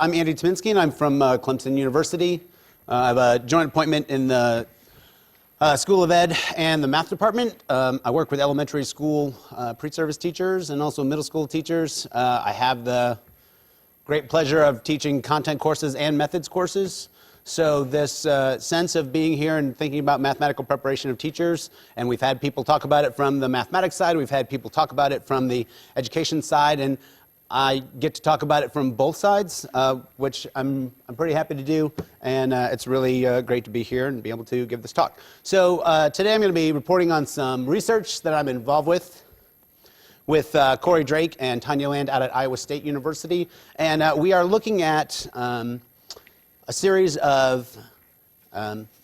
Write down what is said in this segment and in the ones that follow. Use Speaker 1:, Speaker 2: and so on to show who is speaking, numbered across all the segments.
Speaker 1: I'm Andrew Tyminski, and I'm from Clemson University. I have a joint appointment in the School of Ed and the math department. I work with elementary school pre-service teachers and also middle school teachers. I have the great pleasure of teaching content courses and methods courses. So this sense of being here and thinking about mathematical preparation of teachers, and we've had people talk about it from the mathematics side, we've had people talk about it from the education side, and I get to talk about it from both sides, which I'm pretty happy to do, and it's really great to be here and be able to give this talk. So today I'm going to be reporting on some research that I'm involved with Corey Drake and Tanya Land out at Iowa State University, and we are looking at a series of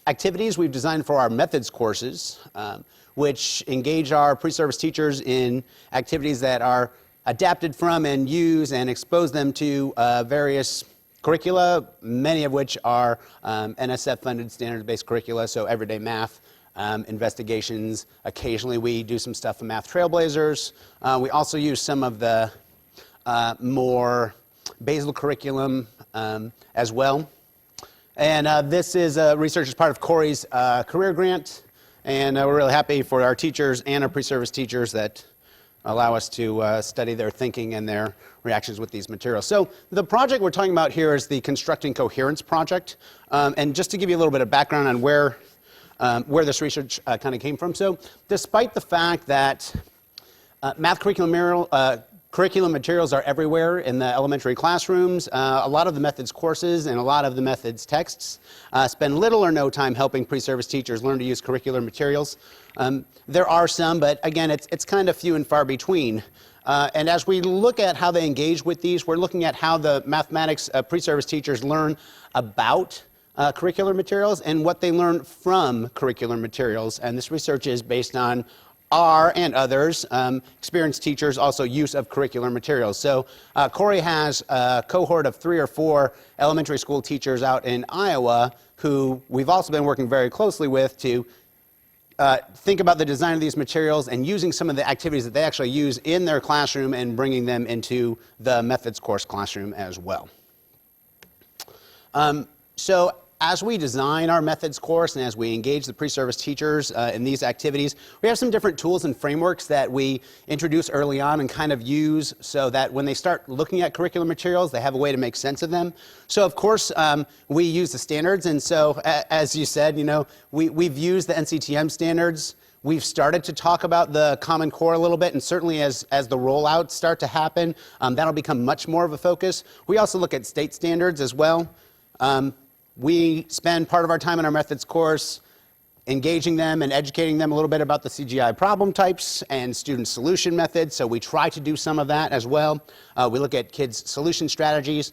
Speaker 1: activities we've designed for our methods courses, which engage our pre-service teachers in activities that are adapted from and use and expose them to various curricula, many of which are NSF-funded standards-based curricula, so everyday math, investigations. Occasionally we do some stuff in Math Trailblazers. We also use some of the more basal curriculum as well. And this is research as part of Corey's career grant, and we're really happy for our teachers and our pre-service teachers that allow us to study their thinking and their reactions with these materials. So the project we're talking about here is the Constructing Coherence project. And just to give you a little bit of background on where this research kind of came from. So despite the fact that math curriculum materials are everywhere in the elementary classrooms, a lot of the methods courses and a lot of the methods texts spend little or no time helping pre-service teachers learn to use curricular materials. There are some, but again, it's kind of few and far between. And as we look at how they engage with these, we're looking at how the mathematics pre-service teachers learn about curricular materials and what they learn from curricular materials. And this research is based on our and others, experienced teachers, also use of curricular materials. So Corey has a cohort of 3 or 4 elementary school teachers out in Iowa who we've also been working very closely with to think about the design of these materials and using some of the activities that they actually use in their classroom and bringing them into the methods course classroom as well. So as we design our methods course and as we engage the pre-service teachers in these activities, we have some different tools and frameworks that we introduce early on and kind of use so that when they start looking at curriculum materials, they have a way to make sense of them. So of course, we use the standards, and so as you said, you know, we've used the NCTM standards. We've started to talk about the Common Core a little bit, and certainly as the rollouts start to happen, that'll become much more of a focus. We also look at state standards as well. We spend part of our time in our methods course engaging them and educating them a little bit about the CGI problem types and student solution methods, so we try to do some of that as well. We look at kids' solution strategies.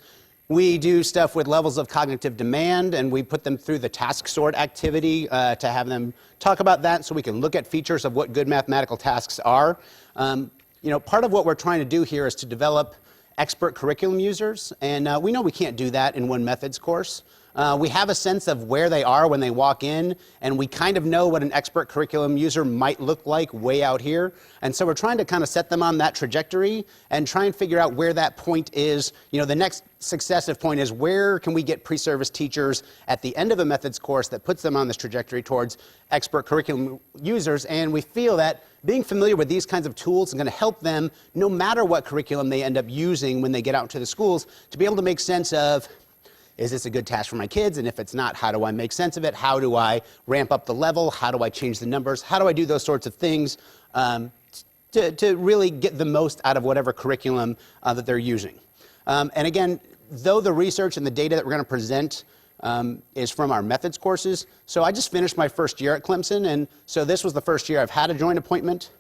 Speaker 1: We do stuff with levels of cognitive demand, and we put them through the task sort activity to have them talk about that so we can look at features of what good mathematical tasks are. You know, part of what we're trying to do here is to develop expert curriculum users, and we know we can't do that in one methods course. We have a sense of where they are when they walk in, and we kind of know what an expert curriculum user might look like way out here. And so we're trying to kind of set them on that trajectory and try and figure out where that point is. You know, the next successive point is where can we get pre-service teachers at the end of a methods course that puts them on this trajectory towards expert curriculum users. And we feel that being familiar with these kinds of tools is going to help them, no matter what curriculum they end up using when they get out to the schools, to be able to make sense of, is this a good task for my kids? And if it's not, how do I make sense of it? How do I ramp up the level? How do I change the numbers? How do I do those sorts of things to really get the most out of whatever curriculum that they're using? And again, though the research and the data that we're going to present is from our methods courses, so I just finished my first year at Clemson, and so this was the first year I've had a joint appointment.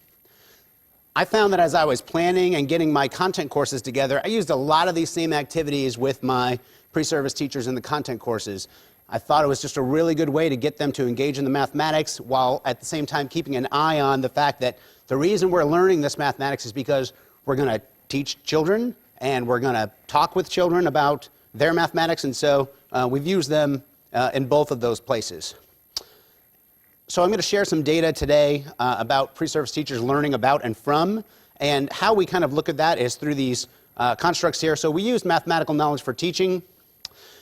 Speaker 1: I found that as I was planning and getting my content courses together, I used a lot of these same activities with my pre-service teachers in the content courses. I thought it was just a really good way to get them to engage in the mathematics while at the same time keeping an eye on the fact that the reason we're learning this mathematics is because we're going to teach children and we're going to talk with children about their mathematics, and so we've used them in both of those places. So I'm going to share some data today about pre-service teachers learning about and from, and how we kind of look at that is through these constructs here. So we used mathematical knowledge for teaching.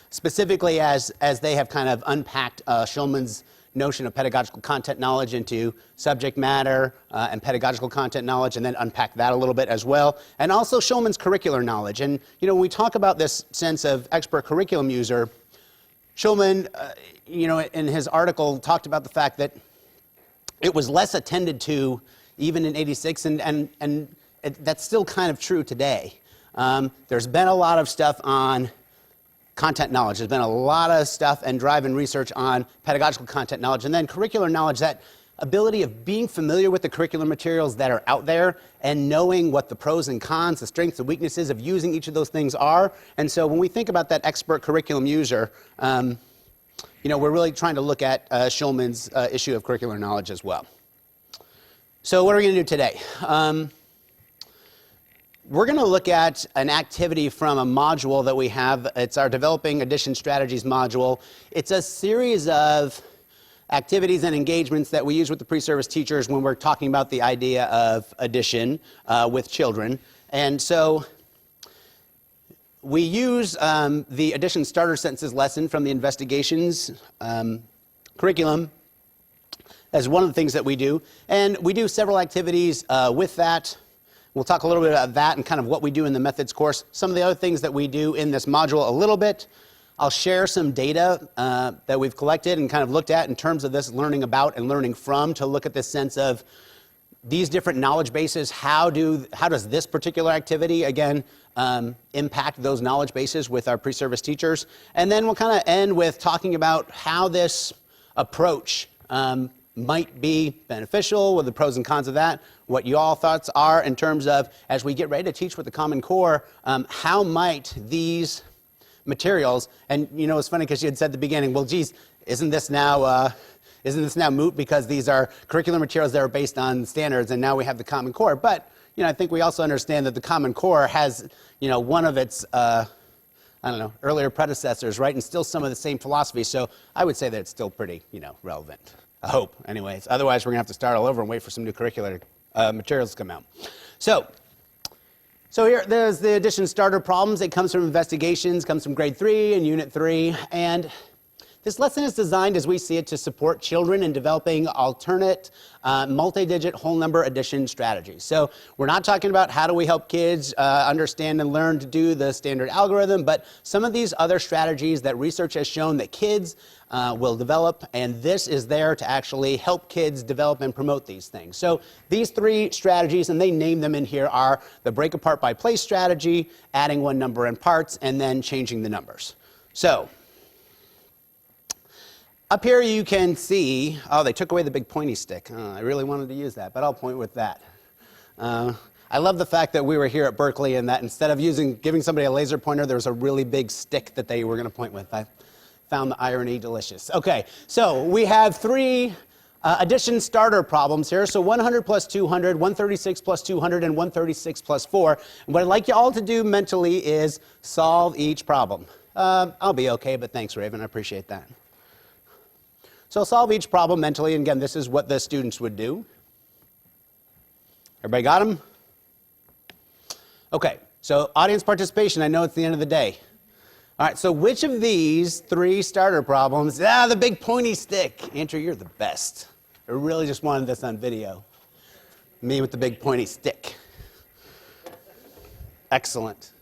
Speaker 1: specifically as they have kind of unpacked Shulman's notion of pedagogical content knowledge into subject matter and pedagogical content knowledge, and then unpack that a little bit as well. And also Shulman's curricular knowledge. And when we talk about this sense of expert curriculum user, Shulman, in his article talked about the fact that it was less attended to even in '86, and that's still kind of true today. There's been a lot of stuff on content knowledge. There's been a lot of stuff and drive and research on pedagogical content knowledge, and then curricular knowledge, that ability of being familiar with the curricular materials that are out there and knowing what the pros and cons, the strengths and weaknesses of using each of those things are. And so when we think about that expert curriculum user, we're really trying to look at Shulman's issue of curricular knowledge as well. So what are we going to do today? We're going to look at an activity from a module that we have. It's our Developing Addition Strategies module. It's a series of activities and engagements that we use with the pre-service teachers when we're talking about the idea of addition with children. And so we use the addition starter sentences lesson from the investigations curriculum as one of the things that we do. And we do several activities with that. We'll talk a little bit about that and kind of what we do in the methods course. Some of the other things that we do in this module a little bit. I'll share some data that we've collected and kind of looked at in terms of this learning about and learning from, to look at this sense of these different knowledge bases. How does this particular activity, again, impact those knowledge bases with our pre-service teachers? And then we'll kind of end with talking about how this approach might be beneficial, what the pros and cons of that, what you all thoughts are in terms of, as we get ready to teach with the Common Core, how might these materials, and it's funny because you had said at the beginning, well, geez, isn't this now moot because these are curricular materials that are based on standards and now we have the Common Core? But, I think we also understand that the Common Core has, one of its, earlier predecessors, right, and still some of the same philosophy. So I would say that it's still pretty, relevant. I hope, anyways. Otherwise, we're going to have to start all over and wait for some new curricular materials to come out. So here, there's the addition starter problems. It comes from investigations, comes from grade 3 and unit 3. And this lesson is designed, as we see it, to support children in developing alternate multi-digit whole number addition strategies. So we're not talking about how do we help kids understand and learn to do the standard algorithm, but some of these other strategies that research has shown that kids will develop, and this is there to actually help kids develop and promote these things. So these 3 strategies, and they name them in here, are the break apart by place strategy, adding one number in parts, and then changing the numbers. So up here you can see, oh, they took away the big pointy stick. Oh, I really wanted to use that, but I'll point with that. I love the fact that we were here at Berkeley and that instead of giving somebody a laser pointer, there was a really big stick that they were going to point with. I found the irony delicious. Okay, so we have 3 addition starter problems here. So 100 plus 200, 136 plus 200, and 136 plus 4. And what I'd like you all to do mentally is solve each problem. I'll be okay, but thanks, Raven. I appreciate that. So solve each problem mentally, and again, this is what the students would do. Everybody got them? Okay, so audience participation, I know it's the end of the day. All right, so which of these 3 starter problems, the big pointy stick. Andrew, you're the best. I really just wanted this on video. Me with the big pointy stick. Excellent.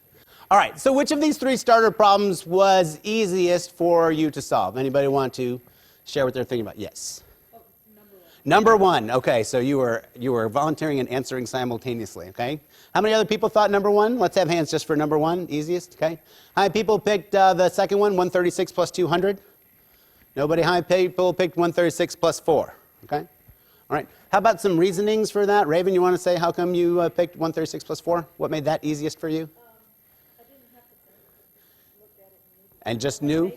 Speaker 1: All right, so which of these 3 starter problems was easiest for you to solve? Anybody want to share what they're thinking about? Yes.
Speaker 2: Oh, number 1.
Speaker 1: Number 1. Okay, so you were volunteering and answering simultaneously. Okay. How many other people thought number 1? Let's have hands just for number 1, easiest. Okay. How many people picked the second one, 136 plus 200? Nobody. How many people picked 136 plus 4? Okay. All right. How about some reasonings for that? Raven, you want to say how come you picked 136 plus 4? What made that easiest for you?
Speaker 2: I didn't have to think. I just looked at it
Speaker 1: and just knew?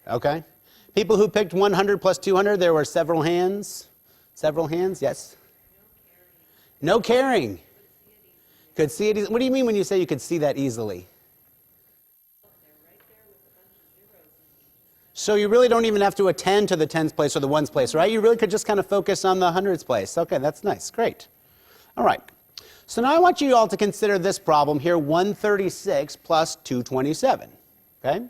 Speaker 1: Okay. People who picked 100 plus 200, there were several hands. Several hands, yes? No caring. Could see it easily. What do you mean when you say you could see that easily? So you really don't even have to attend to the tens place or the ones place, right? You really could just kind of focus on the hundreds place. Okay, that's nice. Great. All right. So now I want you all to consider this problem here, 136 plus 227. Okay?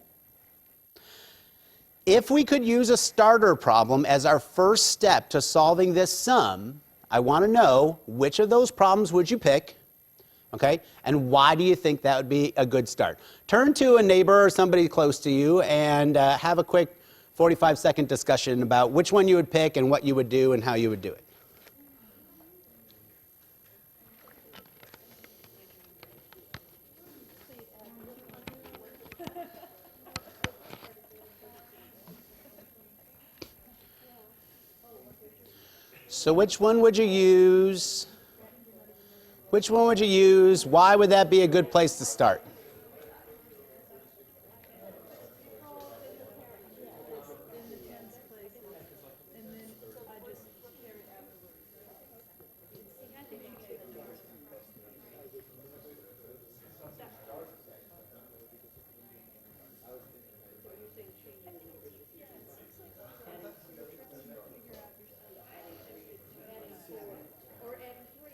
Speaker 1: If we could use a starter problem as our first step to solving this sum, I want to know which of those problems would you pick, okay? And why do you think that would be a good start? Turn to a neighbor or somebody close to you and have a quick 45-second discussion about which one you would pick and what you would do and how you would do it. So which one would you use? Which one would you use? Why would that be a good place to start?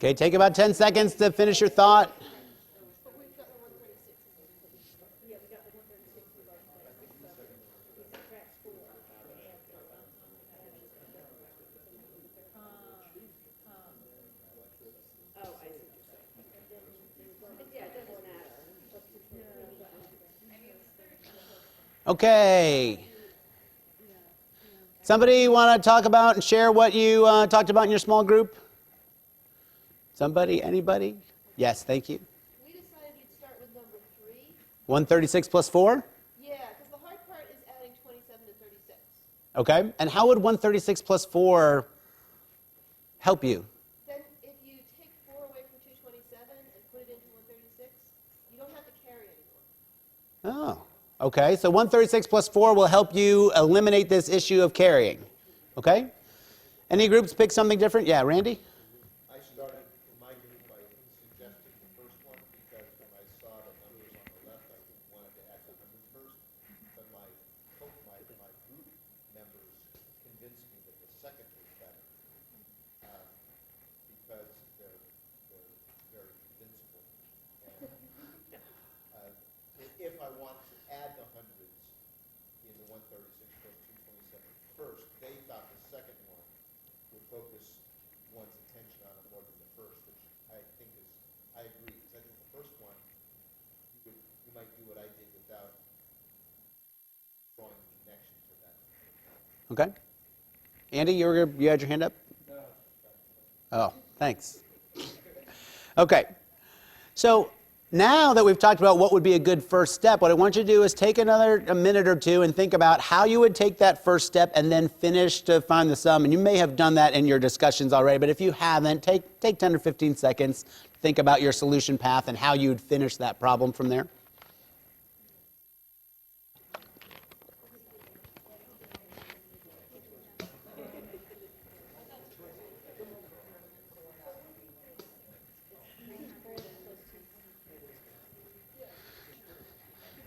Speaker 1: Okay, take about 10 seconds to finish your thought. Okay. Somebody want to talk about and share what you talked about in your small group? Somebody? Anybody? Yes, thank you.
Speaker 2: We decided you'd start with number 3.
Speaker 1: 136 plus 4?
Speaker 2: Yeah, because the hard part is adding 27 to 36.
Speaker 1: Okay. And how would 136 plus 4 help you?
Speaker 2: Then if you take 4 away from 227 and put it into 136, you don't have to carry anymore.
Speaker 1: Oh, okay. So 136 plus 4 will help you eliminate this issue of carrying. Okay? Any groups pick something different? Yeah, Randy?
Speaker 3: I started in my group by suggesting the first one because when I saw the numbers on the left, I wanted to add the hundreds first. But my group members convinced me that the second was better because they're very convincible. And if I want to add the hundreds in the 136 plus 227 first, they thought the second one would focus one's attention on it more than the first, which I think is, I agree, because I think the first one, you might do what I did without drawing the connection to that.
Speaker 1: Okay. Andy, you had your hand up? Oh, thanks. Okay. So now that we've talked about what would be a good first step, what I want you to do is take a minute or two and think about how you would take that first step and then finish to find the sum. And you may have done that in your discussions already, but if you haven't, take 10 or 15 seconds, think about your solution path and how you would finish that problem from there.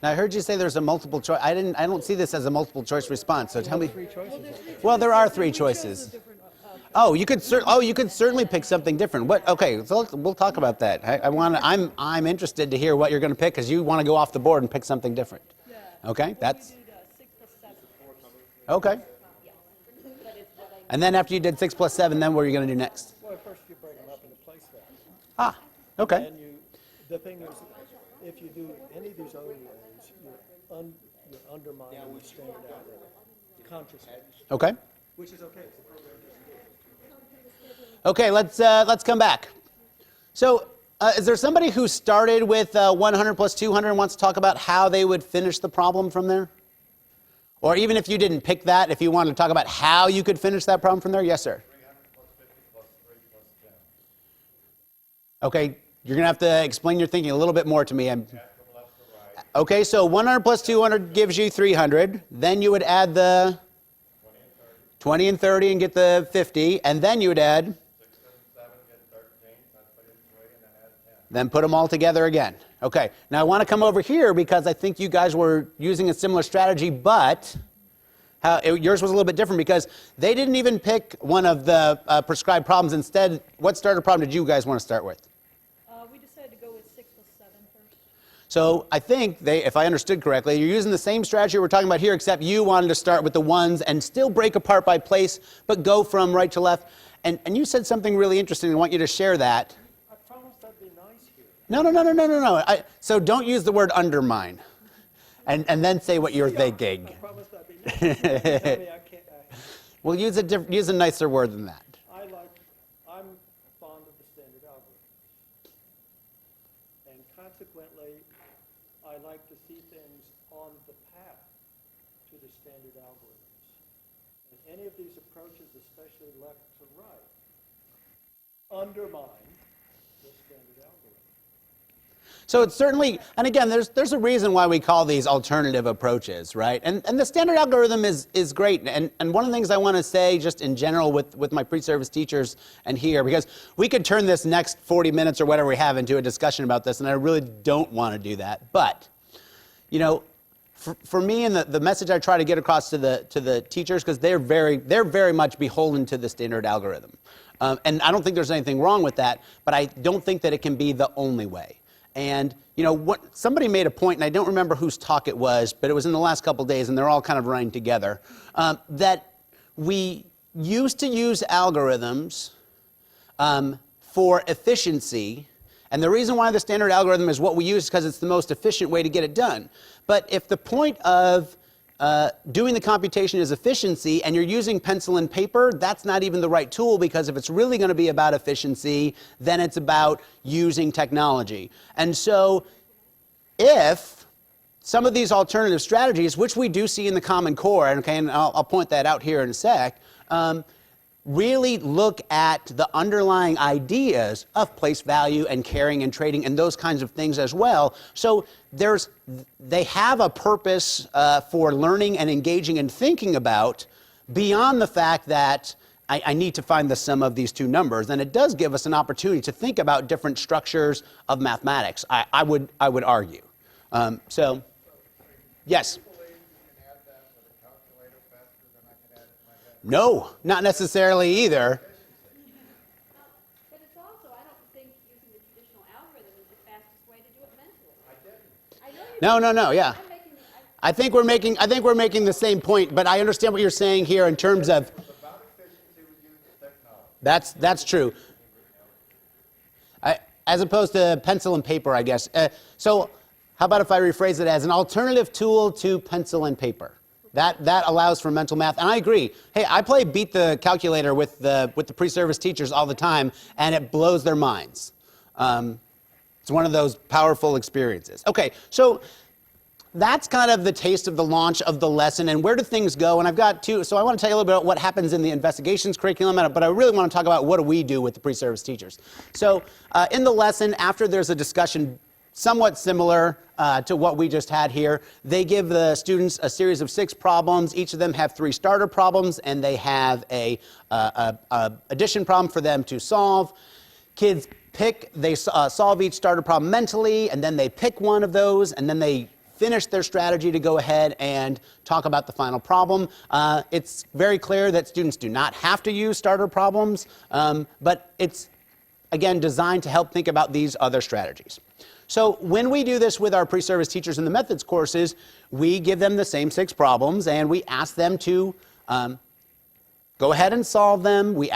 Speaker 1: Now, I heard you say there's a multiple choice. I don't see this as a multiple choice response. So tell me. Well, there are 3 choices. Oh, you could certainly pick something different. What? Okay, so we'll talk about that. I'm interested to hear what you're going to pick because you want to go off the board and pick something different.
Speaker 4: Yeah.
Speaker 1: Okay, that's
Speaker 4: 6 plus 7.
Speaker 1: okay. And then after you did 6 plus 7, then what are you going to do next?
Speaker 5: Well, first you break them up into place there.
Speaker 1: Ah, okay.
Speaker 5: And the thing is, if you do any of these other ways, you're undermining the standard algorithm consciously,
Speaker 1: Okay.
Speaker 5: which is okay.
Speaker 1: Okay, let's come back. So, is there somebody who started with 100 plus 200 and wants to talk about how they would finish the problem from there? Or even if you didn't pick that, if you wanted to talk about how you could finish that problem from there? Yes, sir.
Speaker 3: 300 plus 50 plus 3 plus 10.
Speaker 1: Okay, you're going to have to explain your thinking a little bit more to me.
Speaker 3: Add from left to right.
Speaker 1: Okay, so 100 plus 200 gives you 300. Then you would add the 20 and 30 and get the 50. And then you would add
Speaker 3: 6 and 7 get 13. That's put in 3 and I add 10.
Speaker 1: then put them all together again. Okay, now I want to come over here because I think you guys were using a similar strategy, but yours was a little bit different because they didn't even pick one of the prescribed problems. Instead, what starter problem did you guys want to start with?
Speaker 4: We decided to go with 6 plus 7 first.
Speaker 1: So I think if I understood correctly, you're using the same strategy we're talking about here, except you wanted to start with the ones and still break apart by place, but go from right to left. And you said something really interesting. I want you to share that.
Speaker 5: I promised I'd be nice here.
Speaker 1: No. So don't use the word undermine, and then say what you're thinking.
Speaker 5: I promised I'd be nice. Tell me I can't.
Speaker 1: Well, use a nicer word than that.
Speaker 5: I'm fond of the standard algorithm. And consequently, I like to see things on the path to the standard algorithms. And any of these approaches, especially left to right, undermine the standard algorithm.
Speaker 1: So it's certainly, and again, there's a reason why we call these alternative approaches, right? And the standard algorithm is great. And one of the things I want to say just in general with my pre-service teachers and here, because we could turn this next 40 minutes or whatever we have into a discussion about this, and I really don't want to do that. But, you know, for me and the message I try to get across to the teachers, because they're very much beholden to the standard algorithm. And I don't think there's anything wrong with that, but I don't think that it can be the only way. And, you know, somebody made a point, and I don't remember whose talk it was, but it was in the last couple of days, and they're all kind of running together, that we used to use algorithms for efficiency. And the reason why the standard algorithm is what we use is because it's the most efficient way to get it done. But if the point of doing the computation is efficiency and you're using pencil and paper, that's not even the right tool, because if it's really going to be about efficiency, then it's about using technology. And so if some of these alternative strategies, which we do see in the Common Core, and I'll point that out here in a sec, really look at the underlying ideas of place value and carrying and trading and those kinds of things as well. So they have a purpose for learning and engaging and thinking about beyond the fact that I need to find the sum of these two numbers. And it does give us an opportunity to think about different structures of mathematics, I would argue. So, yes? No, not necessarily either.
Speaker 2: But it's also, I don't think using the traditional algorithm is the fastest way to do it mentally. I know you
Speaker 1: No, yeah.
Speaker 2: I'm making the,
Speaker 1: I think we're making the same point, but I understand what you're saying here in terms of that's true. As opposed to pencil and paper, I guess. So how about if I rephrase it as an alternative tool to pencil and paper? That allows for mental math, and I agree. Hey, I play beat the calculator with the pre-service teachers all the time, and it blows their minds. It's one of those powerful experiences. Okay, so that's kind of the taste of the launch of the lesson, and where do things go? And I've got so I want to tell you a little bit about what happens in the investigations curriculum, but I really want to talk about what do we do with the pre-service teachers. So in the lesson, after there's a discussion somewhat similar to what we just had here, they give the students a series of 6 problems. Each of them have 3 starter problems, and they have a addition problem for them to solve. Kids solve each starter problem mentally, and then they pick one of those, and then they finish their strategy to go ahead and talk about the final problem. It's very clear that students do not have to use starter problems, but it's, again, designed to help think about these other strategies. So when we do this with our pre-service teachers in the methods courses, we give them the same 6 problems, and we ask them to go ahead and solve them. We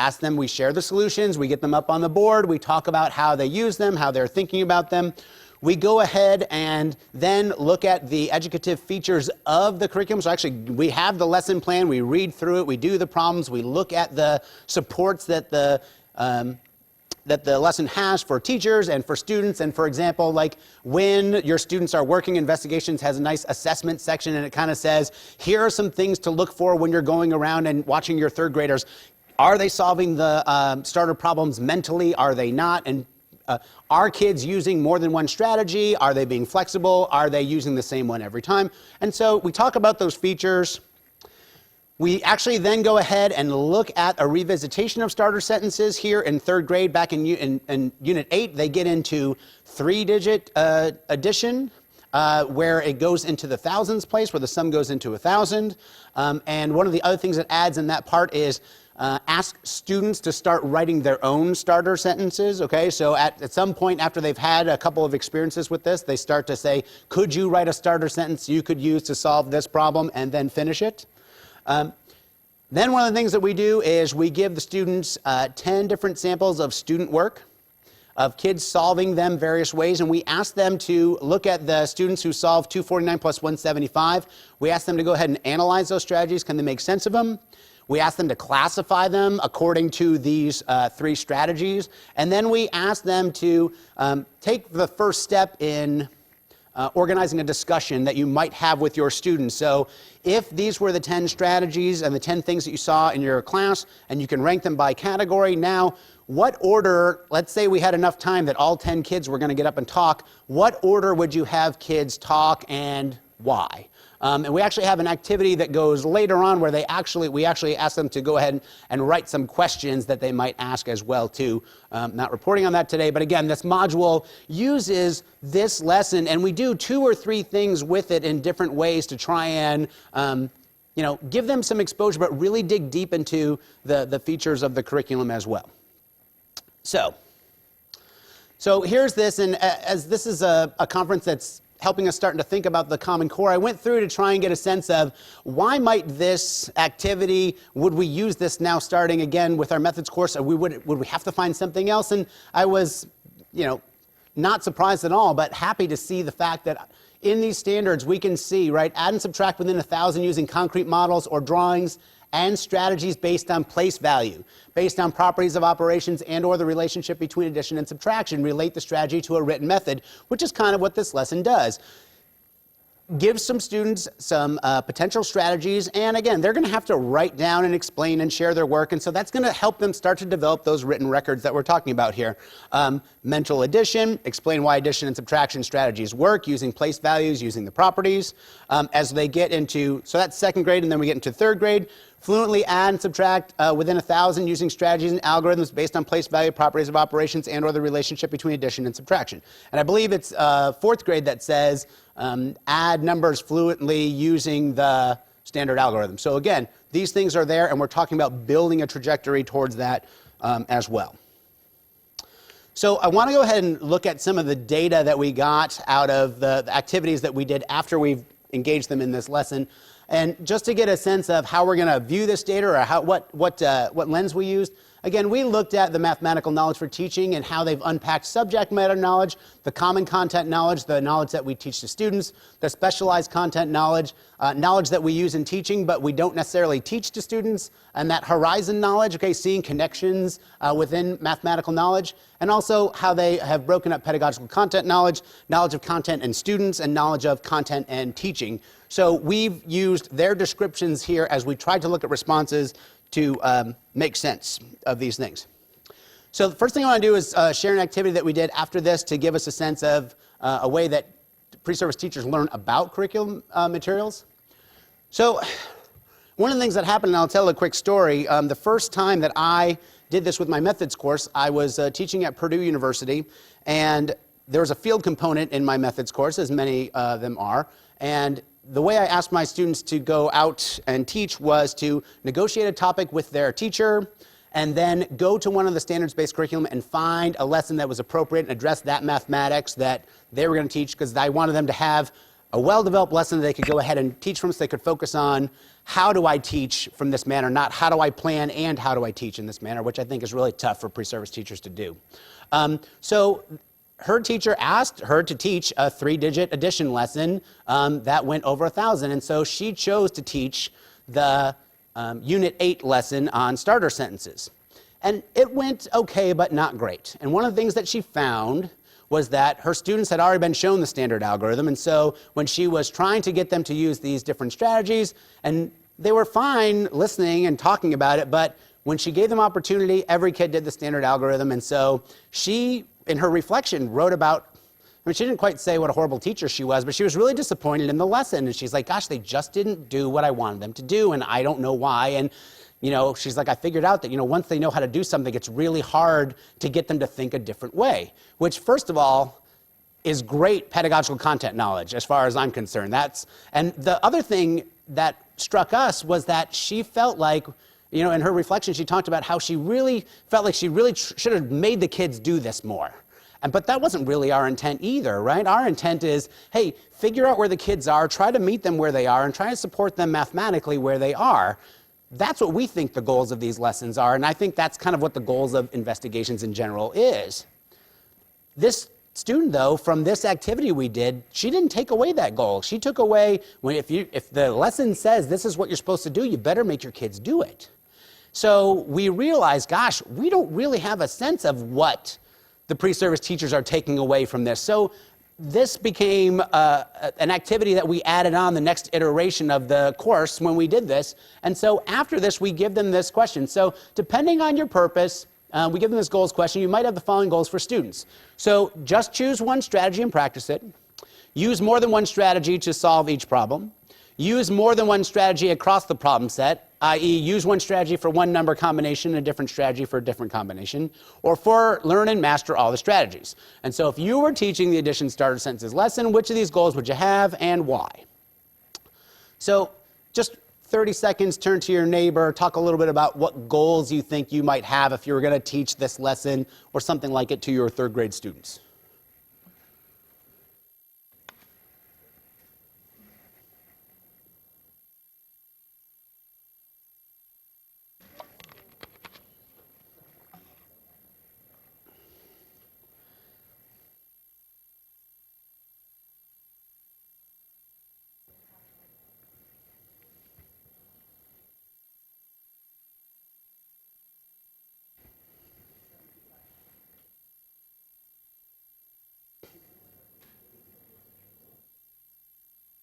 Speaker 1: share the solutions, we get them up on the board, we talk about how they use them, how they're thinking about them. We go ahead and then look at the educative features of the curriculum. So actually, we have the lesson plan, we read through it, we do the problems, we look at the supports that the lesson has for teachers and for students. And for example, like when your students are working, investigations has a nice assessment section, and it kind of says, here are some things to look for when you're going around and watching your 3rd graders. Are they solving the starter problems mentally? Are they not? And are kids using more than one strategy? Are they being flexible? Are they using the same one every time? And so we talk about those features. We actually then go ahead and look at a revisitation of starter sentences here in 3rd grade. Back in Unit 8, they get into 3-digit addition, where it goes into the thousands place, where the sum goes into 1,000. And one of the other things that adds in that part is ask students to start writing their own starter sentences, okay? So at some point after they've had a couple of experiences with this, they start to say, could you write a starter sentence you could use to solve this problem, and then finish it? Then one of the things that we do is we give the students 10 different samples of student work, of kids solving them various ways, and we ask them to look at the students who solve 249 plus 175. We ask them to go ahead and analyze those strategies. Can they make sense of them? We ask them to classify them according to these 3 strategies, and then we ask them to take the first step in organizing a discussion that you might have with your students. So if these were the 10 strategies and the 10 things that you saw in your class, and you can rank them by category, now what order, let's say we had enough time that all 10 kids were going to get up and talk, what order would you have kids talk and why? And we actually have an activity that goes later on where we actually ask them to go ahead and write some questions that they might ask as well too. Not reporting on that today, but again, this module uses this lesson, and we do 2 or 3 things with it in different ways to try and give them some exposure, but really dig deep into the features of the curriculum as well. So here's this, and as this is a conference that's helping us starting to think about the Common Core, I went through to try and get a sense of why might this activity, would we use this now starting again with our methods course, or would we have to find something else? And I was, not surprised at all, but happy to see the fact that in these standards we can see, right, add and subtract within 1,000 using concrete models or drawings, and strategies based on place value, based on properties of operations and or the relationship between addition and subtraction. Relate the strategy to a written method, which is kind of what this lesson does. Gives some students some potential strategies, and again, they're going to have to write down and explain and share their work, and so that's going to help them start to develop those written records that we're talking about here. Mental addition, explain why addition and subtraction strategies work, using place values, using the properties. As they get into, so that's 2nd grade, and then we get into 3rd grade. Fluently add and subtract within 1,000 using strategies and algorithms based on place value, properties of operations, and or the relationship between addition and subtraction. And I believe it's 4th grade that says add numbers fluently using the standard algorithm. So again, these things are there, and we're talking about building a trajectory towards that as well. So I want to go ahead and look at some of the data that we got out of the activities that we did after we've engaged them in this lesson. And just to get a sense of how we're going to view this data, or what lens we used, again, we looked at the mathematical knowledge for teaching and how they've unpacked subject matter knowledge, the common content knowledge, the knowledge that we teach to students, the specialized content knowledge, knowledge that we use in teaching but we don't necessarily teach to students, and that horizon knowledge, okay, seeing connections within mathematical knowledge, and also how they have broken up pedagogical content knowledge, knowledge of content and students, and knowledge of content and teaching. So we've used their descriptions here as we tried to look at responses to make sense of these things. So the first thing I want to do is share an activity that we did after this to give us a sense of a way that pre-service teachers learn about curriculum materials. So one of the things that happened, and I'll tell a quick story, the first time that I did this with my methods course, I was teaching at Purdue University, and there was a field component in my methods course, as many of them are, and the way I asked my students to go out and teach was to negotiate a topic with their teacher and then go to one of the standards-based curriculum and find a lesson that was appropriate and address that mathematics that they were going to teach, because I wanted them to have a well-developed lesson that they could go ahead and teach from, so they could focus on how do I teach from this manner, not how do I plan and how do I teach in this manner, which I think is really tough for pre-service teachers to do. So her teacher asked her to teach a 3-digit addition lesson that went over 1,000, and so she chose to teach the Unit 8 lesson on starter sentences. And it went okay, but not great. And one of the things that she found was that her students had already been shown the standard algorithm, and so when she was trying to get them to use these different strategies, and they were fine listening and talking about it, but when she gave them opportunity, every kid did the standard algorithm, and so she, in her reflection, wrote about, I mean, she didn't quite say what a horrible teacher she was, but she was really disappointed in the lesson. And she's like, gosh, they just didn't do what I wanted them to do, and I don't know why. And, she's like, I figured out that, once they know how to do something, it's really hard to get them to think a different way, which, first of all, is great pedagogical content knowledge, as far as I'm concerned. And the other thing that struck us was that she felt like you know, in her reflection, she talked about how she really felt like she really should have made the kids do this more. But that wasn't really our intent either, right? Our intent is, hey, figure out where the kids are, try to meet them where they are, and try to support them mathematically where they are. That's what we think the goals of these lessons are, and I think that's kind of what the goals of investigations in general is. This student, though, from this activity we did, she didn't take away that goal. She took away, if the lesson says this is what you're supposed to do, you better make your kids do it. So we realized, gosh, we don't really have a sense of what the pre-service teachers are taking away from this. So this became an activity that we added on the next iteration of the course when we did this. And so after this, we give them this question. So depending on your purpose, we give them this goals question. You might have the following goals for students. So just choose one strategy and practice it. Use more than one strategy to solve each problem. Use more than one strategy across the problem set, i.e. use one strategy for one number combination and a different strategy for a different combination, or for learn and master all the strategies. And so if you were teaching the addition starter sentences lesson, which of these goals would you have and why? So just 30 seconds, turn to your neighbor, talk a little bit about what goals you think you might have if you were going to teach this lesson or something like it to your third grade students.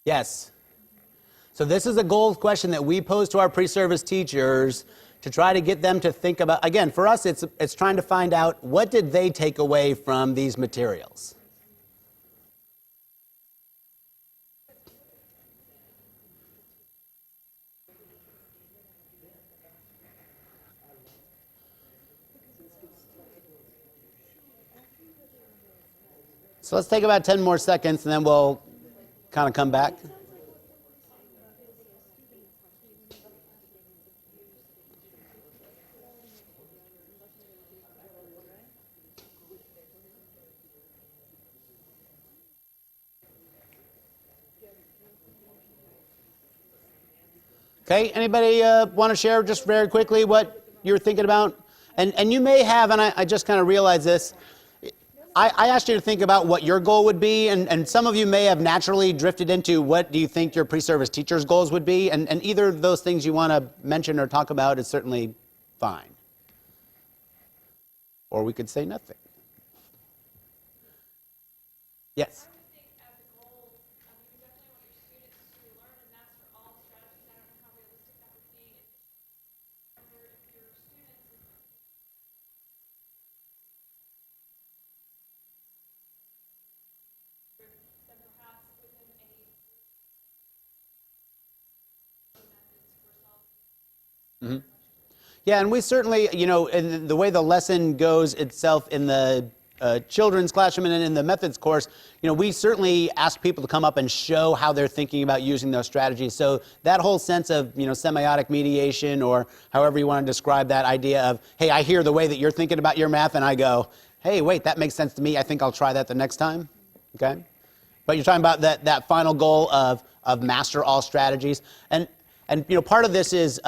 Speaker 1: Yes. So this is a goals question that we pose to our pre-service teachers to try to get them to think about, again, for us, it's trying to find out what did they take away from these materials. So let's take about 10 more seconds and then we'll kind of come back. Okay, anybody want to share just very quickly what you're thinking about? And you may have, and I just kind of realized this, I asked you to think about what your goal would be, and some of you may have naturally drifted into what do you think your pre-service teacher's goals would be, and either of those things you want to mention or talk about is certainly fine. Or we could say nothing. Yes? Mm-hmm. Yeah, and we certainly, you know, in the way the lesson goes itself in the children's classroom and in the methods course, you know, we certainly ask people to come up and show how they're thinking about using those strategies. So that whole sense of, you know, semiotic mediation, or however you want to describe that idea of, hey, I hear the way that you're thinking about your math, and I go, hey, wait, that makes sense to me. I think I'll try that the next time. Okay? But you're talking about that final goal of master all strategies. And you know, part of this is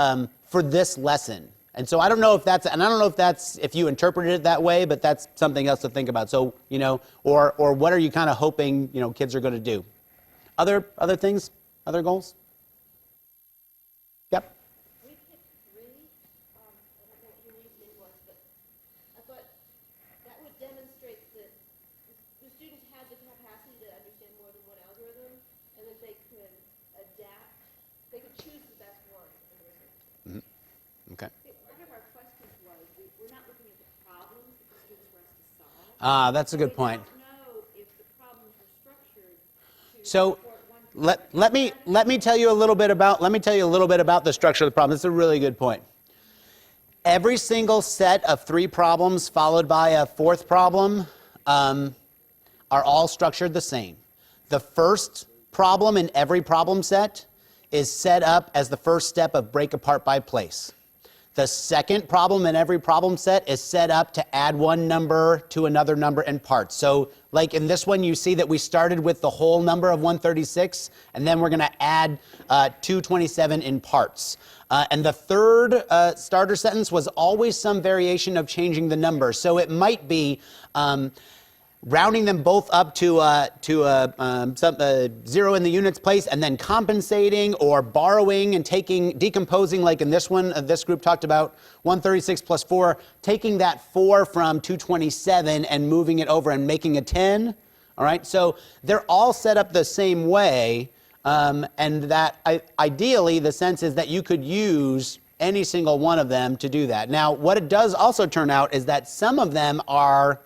Speaker 1: for this lesson. And so I don't know if that's, if you interpreted it that way, but that's something else to think about. So, you know, or what are you kind of hoping, you know, kids are going to do? Other things? Other goals? Yep.
Speaker 2: We picked three. I don't know what your reasoning was, but I thought that would demonstrate that the students had the capacity to understand more than one algorithm, and that they could adapt. They could choose the best one.
Speaker 1: Okay.
Speaker 4: One of our questions was, we're not looking at the problems that the students were asked to solve.
Speaker 1: That's a good point.
Speaker 4: We don't know if the problems were structured to
Speaker 1: So
Speaker 4: support one.
Speaker 1: let me tell you a little bit about the structure of the problem. It's a really good point. Every single set of 3 problems followed by a 4th problem are all structured the same. The first problem in every problem set is set up as the first step of break apart by place. The second problem in every problem set is set up to add one number to another number in parts. So like in this one, you see that we started with the whole number of 136, and then we're going to add 227 in parts. And the third starter sentence was always some variation of changing the number. So it might be rounding them both up to zero in the units place, and then compensating or borrowing and decomposing, like in this one, this group talked about 136 plus 4, taking that 4 from 227 and moving it over and making a 10. All right, so they're all set up the same way, and that ideally the sense is that you could use any single one of them to do that. Now, what it does also turn out is that some of them are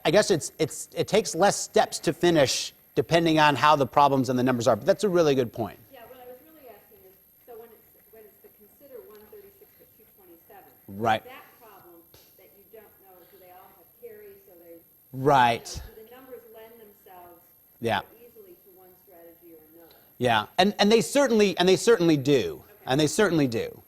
Speaker 1: I guess it takes less steps to finish depending on how the problems and the numbers are, but that's a really good point.
Speaker 4: Yeah, what I was really asking is, so when it's the consider 136 but 227.
Speaker 1: Right.
Speaker 4: That problem that you don't know, do they all have carries, so they,
Speaker 1: Right.
Speaker 4: do the numbers lend themselves
Speaker 1: Yeah.
Speaker 4: easily to one strategy or another?
Speaker 1: Yeah, and they certainly do, and they certainly do.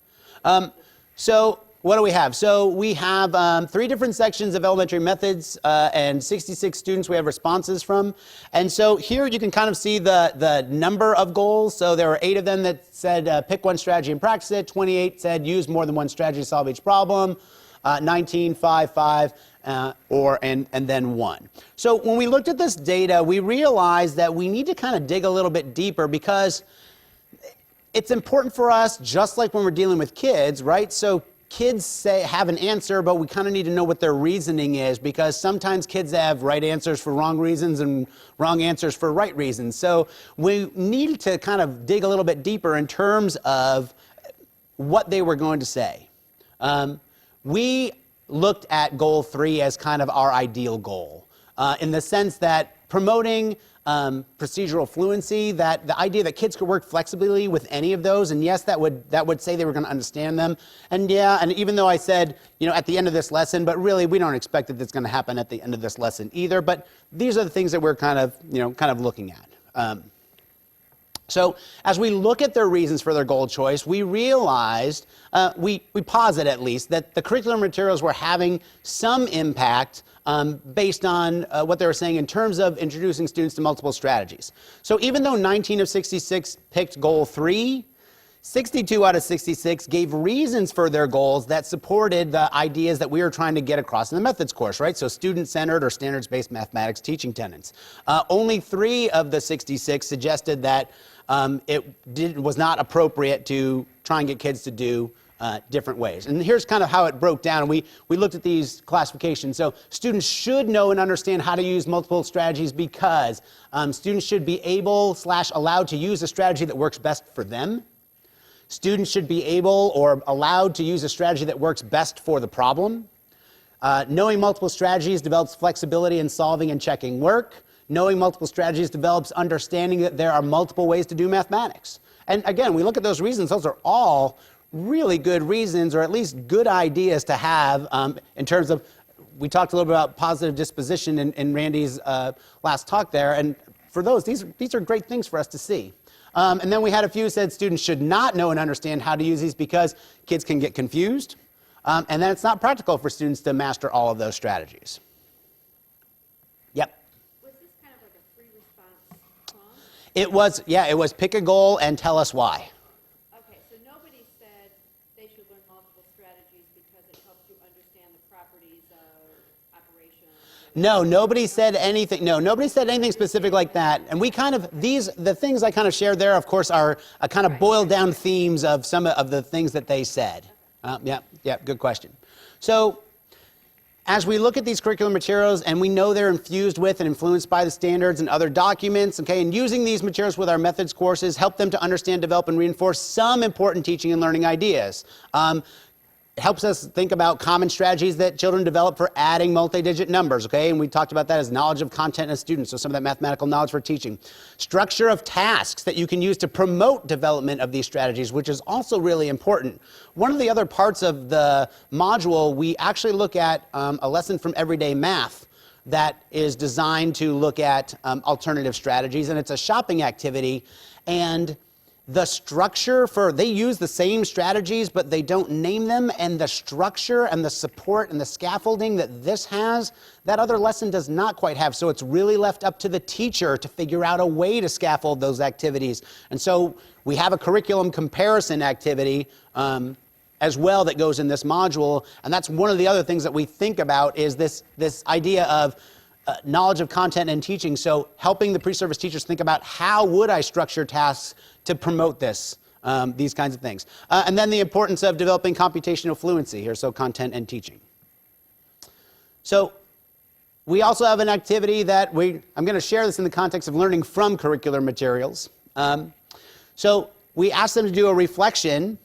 Speaker 1: So what do we have? So we have 3 different sections of elementary methods and 66 students we have responses from. And so here you can kind of see the number of goals. So there were 8 of them that said pick one strategy and practice it. 28 said use more than one strategy to solve each problem. 19, 5, 5, and then 1. So when we looked at this data, we realized that we need to kind of dig a little bit deeper, because it's important for us, just like when we're dealing with kids, right? So kids have an answer, but we kind of need to know what their reasoning is, because sometimes kids have right answers for wrong reasons and wrong answers for right reasons. So we need to kind of dig a little bit deeper in terms of what they were going to say. We looked at goal 3 as kind of our ideal goal, in the sense that promoting procedural fluency, that the idea that kids could work flexibly with any of those, and yes, that would say they were going to understand them. And yeah, and even though I said, at the end of this lesson, but really we don't expect that that's going to happen at the end of this lesson either, but these are the things that we're kind of looking at. So as we look at their reasons for their goal choice, we realized, we posit at least, that the curriculum materials were having some impact based on what they were saying in terms of introducing students to multiple strategies. So even though 19 of 66 picked goal 3, 62 out of 66 gave reasons for their goals that supported the ideas that we were trying to get across in the methods course, right? So student-centered or standards-based mathematics teaching tenets. Only 3 of the 66 suggested that it was not appropriate to try and get kids to do different ways. And here's kind of how it broke down. We looked at these classifications. So students should know and understand how to use multiple strategies, because students should be able/allowed to use a strategy that works best for them. Students should be able or allowed to use a strategy that works best for the problem. Knowing multiple strategies develops flexibility in solving and checking work. Knowing multiple strategies develops understanding that there are multiple ways to do mathematics. And again, we look at those reasons, those are all really good reasons, or at least good ideas to have in terms of, we talked a little bit about positive disposition in Randy's last talk there, and for those, these are great things for us to see. And then we had a few who said students should not know and understand how to use these because kids can get confused, and then it's not practical for students to master all of those strategies. Yep.
Speaker 4: Was this kind of like a free response prompt?
Speaker 1: It was pick a goal and tell us why.
Speaker 4: Okay, so nobody said they should learn multiple strategies because it helps you understand the properties of operation.
Speaker 1: No, nobody said anything. No, nobody said anything specific like that. And we kind of, the things I kind of shared there, of course, are a kind of boiled down themes of some of the things that they said. Yeah, good question. So as we look at these curriculum materials, and we know they're infused with and influenced by the standards and other documents, okay, and using these materials with our methods courses help them to understand, develop, and reinforce some important teaching and learning ideas. It helps us think about common strategies that children develop for adding multi-digit numbers, okay? And we talked about that as knowledge of content as students, so some of that mathematical knowledge for teaching. Structure of tasks that you can use to promote development of these strategies, which is also really important. One of the other parts of the module, we actually look at a lesson from everyday math that is designed to look at alternative strategies, and it's a shopping activity. And the structure they use the same strategies, but they don't name them, and the structure and the support and the scaffolding that this has, that other lesson does not quite have. So it's really left up to the teacher to figure out a way to scaffold those activities. And so we have a curriculum comparison activity as well that goes in this module, and that's one of the other things that we think about is this idea of knowledge of content and teaching. So helping the pre-service teachers think about how would I structure tasks to promote this, these kinds of things. And then the importance of developing computational fluency here, so content and teaching. So we also have an activity that I'm going to share this in the context of learning from curricular materials. So we asked them to do a reflection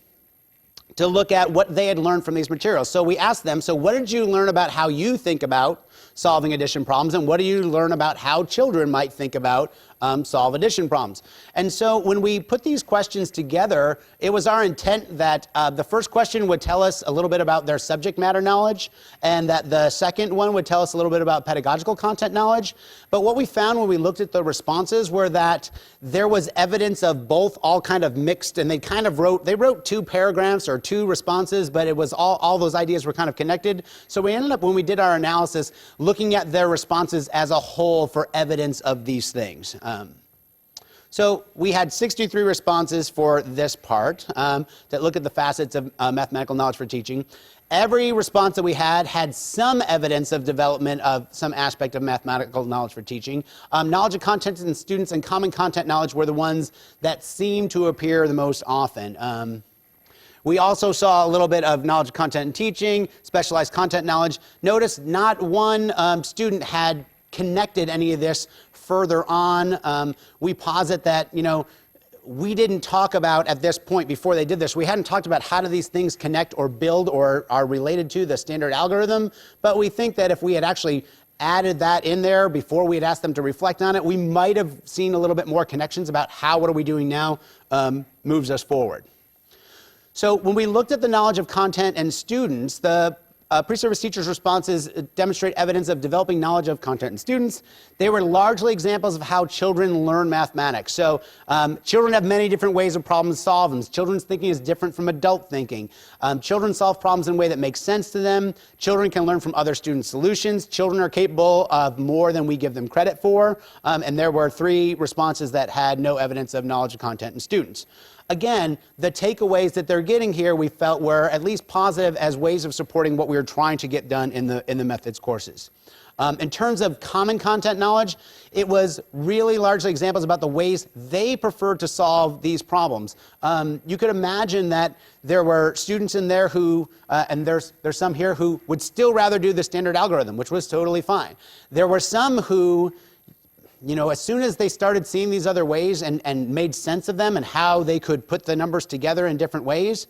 Speaker 1: to look at what they had learned from these materials. So we asked them, so what did you learn about how you think about solving addition problems, and what do you learn about how children might think about solve addition problems? And so when we put these questions together, it was our intent that the first question would tell us a little bit about their subject matter knowledge, and that the second one would tell us a little bit about pedagogical content knowledge. But what we found when we looked at the responses were that there was evidence of both all kind of mixed, and they wrote 2 paragraphs or 2 responses, but it was all those ideas were kind of connected. So we ended up, when we did our analysis, looking at their responses as a whole for evidence of these things. So we had 63 responses for this part that look at the facets of mathematical knowledge for teaching. Every response that we had some evidence of development of some aspect of mathematical knowledge for teaching. Knowledge of content in students and common content knowledge were the ones that seemed to appear the most often. We also saw a little bit of knowledge of content in teaching, specialized content knowledge. Notice not one student had connected any of this further on. We posit that, we didn't talk about at this point before they did this, we hadn't talked about how do these things connect or build or are related to the standard algorithm, but we think that if we had actually added that in there before we had asked them to reflect on it, we might have seen a little bit more connections about how what are we doing now moves us forward. So when we looked at the knowledge of content and students, the pre-service teachers' responses demonstrate evidence of developing knowledge of content and students. They were largely examples of how children learn mathematics. So children have many different ways of problem solving. Children's thinking is different from adult thinking. Children solve problems in a way that makes sense to them. Children can learn from other students' solutions. Children are capable of more than we give them credit for. And there were 3 responses that had no evidence of knowledge of content and students. Again, the takeaways that they're getting here we felt were at least positive as ways of supporting what we were trying to get done in the methods courses. In terms of common content knowledge, it was really largely examples about the ways they preferred to solve these problems. You could imagine that there were students in there who, and there's some here who would still rather do the standard algorithm, which was totally fine. There were some who, as soon as they started seeing these other ways and made sense of them and how they could put the numbers together in different ways,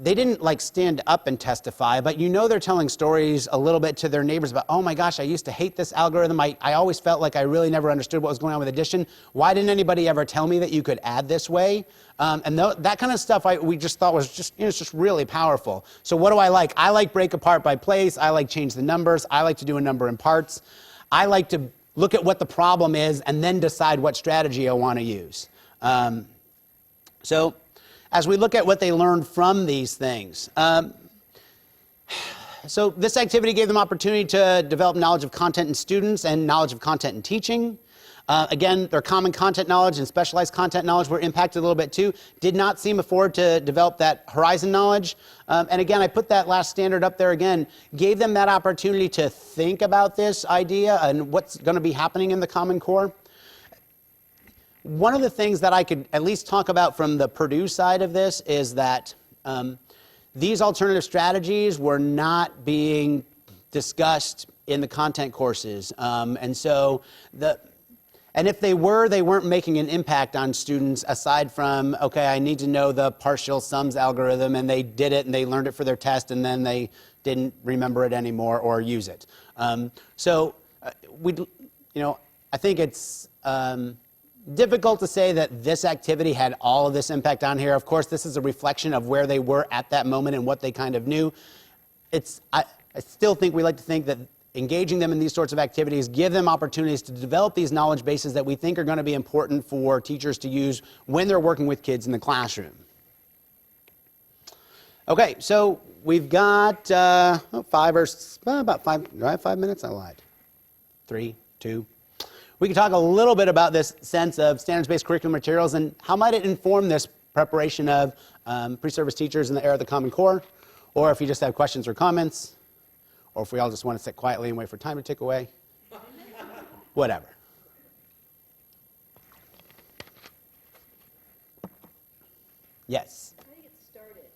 Speaker 1: they didn't stand up and testify, but they're telling stories a little bit to their neighbors about, oh my gosh, I used to hate this algorithm. I always felt like I really never understood what was going on with addition. Why didn't anybody ever tell me that you could add this way? And that kind of stuff we just thought was it's just really powerful. So what do I like? I like break apart by place. I like change the numbers. I like to do a number in parts. I like to look at what the problem is and then decide what strategy I want to use. So as we look at what they learned from these things, so this activity gave them opportunity to develop knowledge of content in students and knowledge of content in teaching. Again, their common content knowledge and specialized content knowledge were impacted a little bit too. Did not seem afford to develop that horizon knowledge. And again, I put that last standard up there again, gave them that opportunity to think about this idea and what's going to be happening in the Common Core. One of the things that I could at least talk about from the Purdue side of this is that these alternative strategies were not being discussed in the content courses. And if they were, they weren't making an impact on students aside from, okay, I need to know the partial sums algorithm, and they did it and they learned it for their test and then they didn't remember it anymore or use it. I think it's difficult to say that this activity had all of this impact on here. Of course, this is a reflection of where they were at that moment and what they kind of knew. I still think we like to think that engaging them in these sorts of activities, give them opportunities to develop these knowledge bases that we think are going to be important for teachers to use when they're working with kids in the classroom. Okay, so we've got about 5 minutes. I lied. 3, 2. We can talk a little bit about this sense of standards-based curriculum materials and how might it inform this preparation of pre-service teachers in the era of the Common Core, or if you just have questions or comments, or if we all just want to sit quietly and wait for time to tick away. Whatever. Yes.
Speaker 2: How do you get started?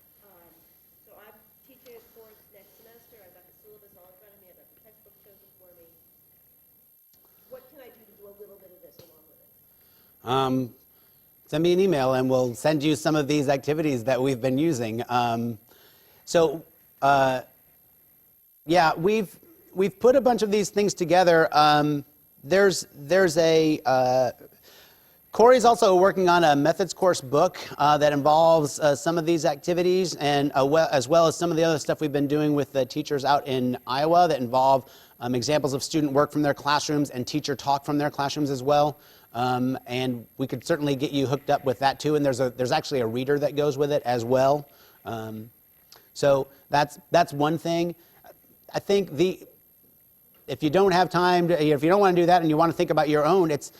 Speaker 2: So I'm teaching a course next semester. I've got the syllabus all in front of me. I've got the textbook chosen for me. What can I do to do a little bit of this along with it?
Speaker 1: Send me an email and we'll send you some of these activities that we've been using. Yeah, we've put a bunch of these things together. There's a Corey's also working on a methods course book that involves some of these activities, and as well as some of the other stuff we've been doing with the teachers out in Iowa that involve examples of student work from their classrooms and teacher talk from their classrooms as well. And we could certainly get you hooked up with that too. And there's actually a reader that goes with it as well. So that's one thing. I think if you don't have time, if you don't want to do that and you want to think about your own, it's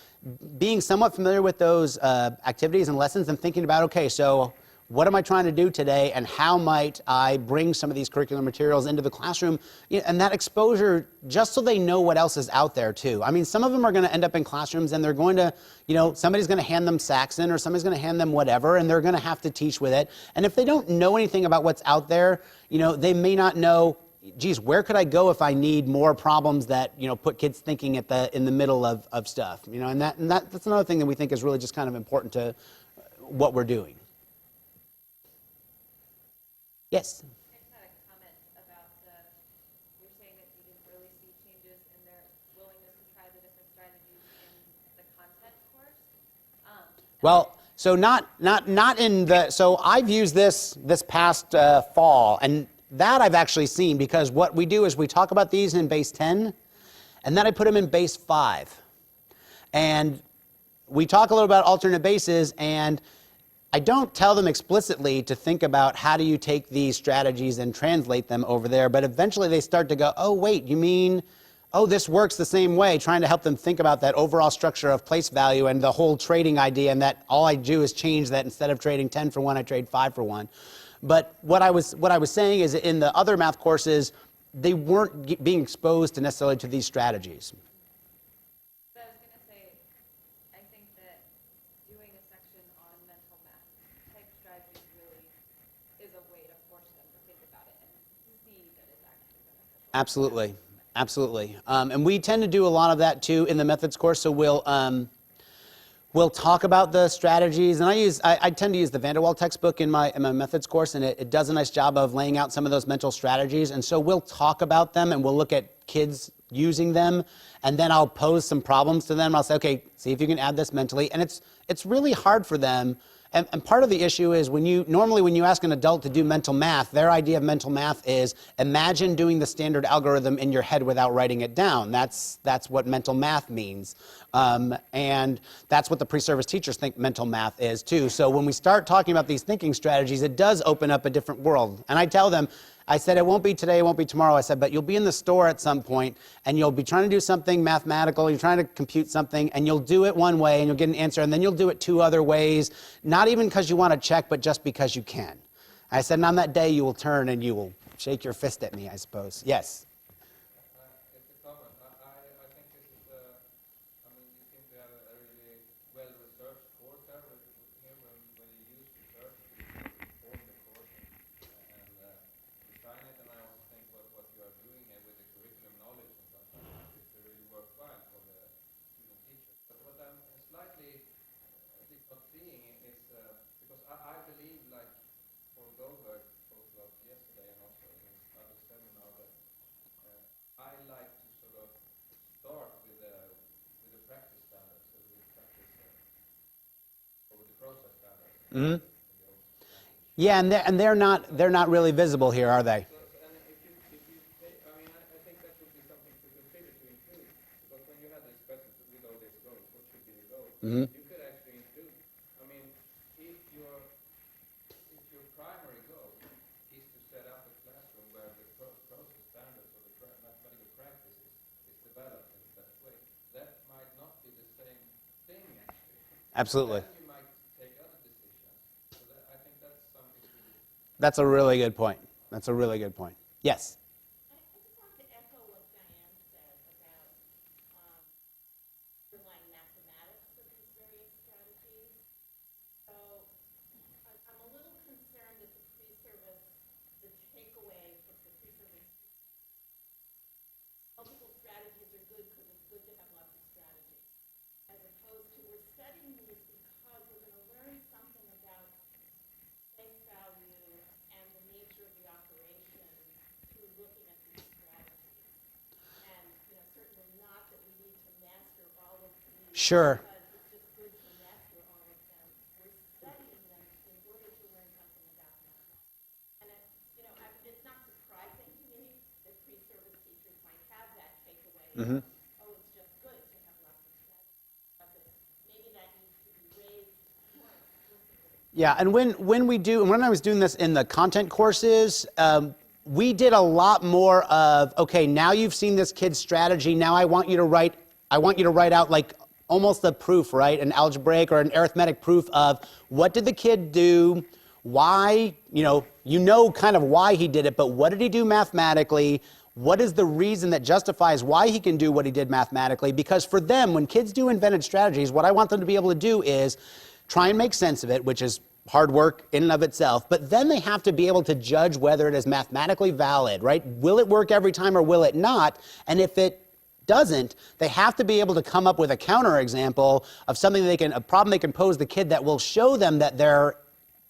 Speaker 1: being somewhat familiar with those activities and lessons and thinking about, okay, so what am I trying to do today and how might I bring some of these curricular materials into the classroom, and that exposure just so they know what else is out there too. I mean, some of them are going to end up in classrooms and they're going to, somebody's going to hand them Saxon or somebody's going to hand them whatever and they're going to have to teach with it. And if they don't know anything about what's out there, they may not know, geez, where could I go if I need more problems that, put kids thinking in the middle of stuff, and that's another thing that we think is really just kind of important to what we're doing. Yes?
Speaker 4: I just had a comment about you're saying that you didn't really see changes in their willingness to try the different strategies in the content course.
Speaker 1: Well, so not in the, so I've used this past fall, and that I've actually seen because what we do is we talk about these in base 10, and then I put them in base 5. And we talk a little about alternate bases, and I don't tell them explicitly to think about how do you take these strategies and translate them over there, but eventually they start to go, oh, wait, you mean, oh, this works the same way, trying to help them think about that overall structure of place value and the whole trading idea, and that all I do is change that instead of trading 10 for 1, I trade 5 for 1. But what I was saying is in the other math courses, they weren't being exposed to necessarily to these strategies.
Speaker 4: So I was going to say, I think that doing a section on mental math type strategies really is a way to force them to think about it and see that it's actually beneficial.
Speaker 1: Absolutely, absolutely. And we tend to do a lot of that too in the methods course. So we'll talk about the strategies, and I tend to use the Vanderwall textbook in my methods course, and it does a nice job of laying out some of those mental strategies. And so we'll talk about them, and we'll look at kids using them, and then I'll pose some problems to them. I'll say, okay, see if you can add this mentally, and it's really hard for them. And part of the issue is normally when you ask an adult to do mental math, their idea of mental math is imagine doing the standard algorithm in your head without writing it down. That's what mental math means. And that's what the pre-service teachers think mental math is too. So when we start talking about these thinking strategies, it does open up a different world. And I tell them, I said, it won't be today, it won't be tomorrow. I said, but you'll be in the store at some point and you'll be trying to do something mathematical, you're trying to compute something, and you'll do it one way and you'll get an answer, and then you'll do it 2 other ways, not even because you want to check, but just because you can. I said, and on that day you will turn and you will shake your fist at me, I suppose. Yes?
Speaker 6: It's a comment. I think this is, you seem to have a really well-researched course there here when you use research to form the course and design it, and I also think what you are doing here with the curriculum knowledge and stuff like that is really worthwhile for the student teachers. But what I'm slightly at least not seeing is, because I believe, like Paul Goldberg talked about yesterday and also in his other seminar, that I like to sort of start with the practice standards, so with practice or with the process standards.
Speaker 1: Mm-hmm. Yeah, and they're not really visible here, are they?
Speaker 6: So, and if you take, I think that would be something to You could actually include, I mean, if your primary goal is to set up a classroom where the process standards or the mathematical practices is developed in the best way, that might not be the same thing actually.
Speaker 1: Absolutely.
Speaker 6: Then you might take other decisions. So I think that's something to.
Speaker 1: That's a really good point. That's a really good point. Yes.
Speaker 2: I just wanted to echo what Diane said about underlying mathematics of these various strategies. So I'm a little concerned that the pre-service, the takeaway from the pre-service, multiple strategies are good because it's good to have lots of strategies, as opposed to we're studying these because we're going to learn something about place value and the nature of the operation through looking at these strategies. And certainly not that we need to master all of these.
Speaker 1: Sure.
Speaker 2: Because it's just good to master all of them. We're studying them in order to learn something about mathematics. And it's not surprising to me that pre-service teachers might have that takeaway. Oh, it's just good to have lots of strategies. But maybe that needs to be raised more explicitly.
Speaker 1: Yeah, and when I was doing this in the content courses, we did a lot more of, okay, now you've seen this kid's strategy, now I want you to write out like almost a proof, right? An algebraic or an arithmetic proof of what did the kid do, why, kind of why he did it, but what did he do mathematically? What is the reason that justifies why he can do what he did mathematically? Because for them, when kids do invented strategies, what I want them to be able to do is try and make sense of it, which is hard work in and of itself, but then they have to be able to judge whether it is mathematically valid, right? Will it work every time or will it not? And if it doesn't, they have to be able to come up with a counterexample of a problem they can pose the kid that will show them that their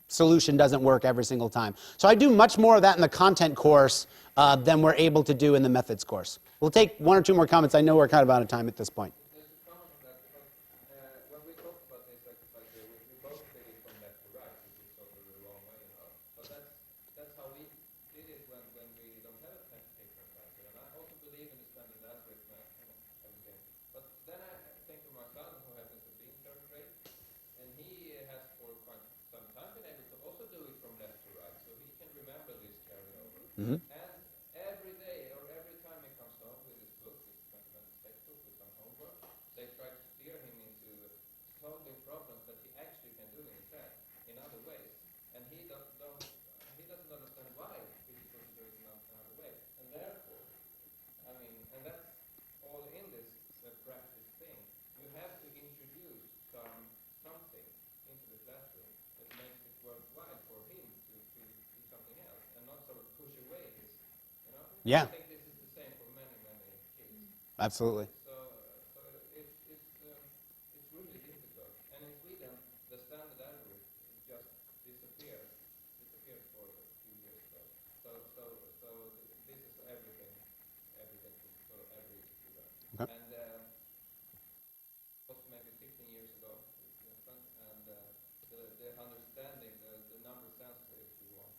Speaker 1: solution doesn't work every single time. So I do much more of that in the content course than we're able to do in the methods course. We'll take one or two more comments. I know we're kind of out of time at this point.
Speaker 6: There's a comment on that because when we talked about this exercise here, we both did it from left to right, which is sort of the wrong way, But that's how we did it when we don't have a paper answer. And I also believe in the standard algorithm and everything. But then I think of my son who happens to be in third grade, and he has for quite some time been able to also do it from left to right, so he can remember this carryover. And every day or every time he comes home with his book, his 20-minute textbook with some homework, they try to steer him into solving problems that he actually can do in his head in other ways. And he doesn't understand why he's supposed to do it in another way. And therefore, and that's all in this practice thing. You have to introduce something into the classroom that makes it worthwhile for him to do something else and not sort of push away his,
Speaker 1: Yeah.
Speaker 6: I think this is the same for many, many kids.
Speaker 1: Absolutely.
Speaker 6: So it's really difficult. And in Sweden, the standard algorithm just disappeared for a few years ago. So this is everything for every student.
Speaker 1: Okay.
Speaker 6: And was maybe 15 years ago, and the understanding, the number sensitive, if you want.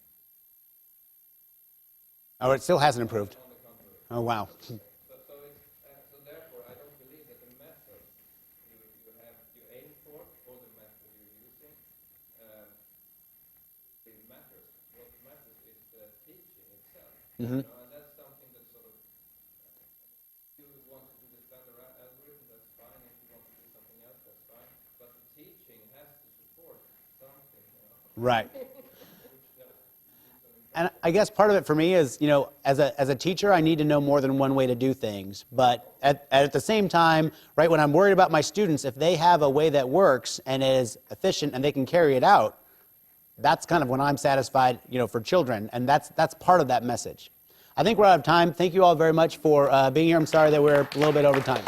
Speaker 1: Oh, it still hasn't improved.
Speaker 6: On the contrary.
Speaker 1: Oh, wow.
Speaker 6: So therefore, I don't believe that the method you aim for or the method you're using it matters. What matters is the teaching itself. And that's something that sort of if you want to do the standard algorithm, that's fine. If you want to do something else, that's fine. But the teaching has to support something.
Speaker 1: Right. And I guess part of it for me is, as a teacher, I need to know more than one way to do things. But at the same time, right, when I'm worried about my students, if they have a way that works and is efficient and they can carry it out, that's kind of when I'm satisfied, for children. And that's part of that message. I think we're out of time. Thank you all very much for being here. I'm sorry that we're a little bit over time.